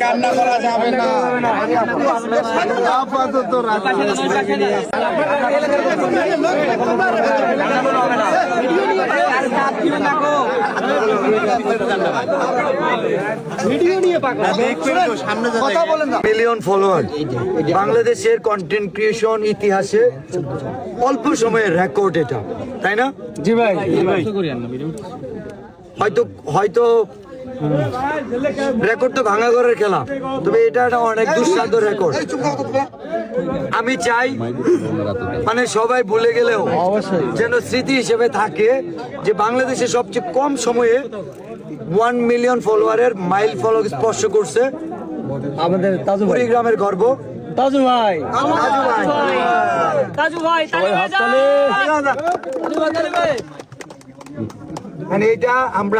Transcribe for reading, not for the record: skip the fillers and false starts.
কান্না করা যাবে না। আপাতত মিলিয়ন ফলোয়ার বাংলাদেশের কন্টেন্ট ক্রিয়েশন ইতিহাসে অল্প সময়ের রেকর্ড এটা, তাই না? জি ভাই, হয়তো রেকর্ড তো ভাঙা ঘরের খেলা, তবে এটা একটা অনেক দুঃসাধ্য রেকর্ড। আমি চাই মানে সবাই ভুলে গেলেও যেন স্মৃতি হিসেবে থাকে যে বাংলাদেশে সবচেয়ে কম সময়ে 1 মিলিয়ন ফলোয়ারের মাইল ফলক স্পর্শ করছে আমাদের কুড়িগ্রামের গর্ব তাজু ভাই। মানে এটা আমরা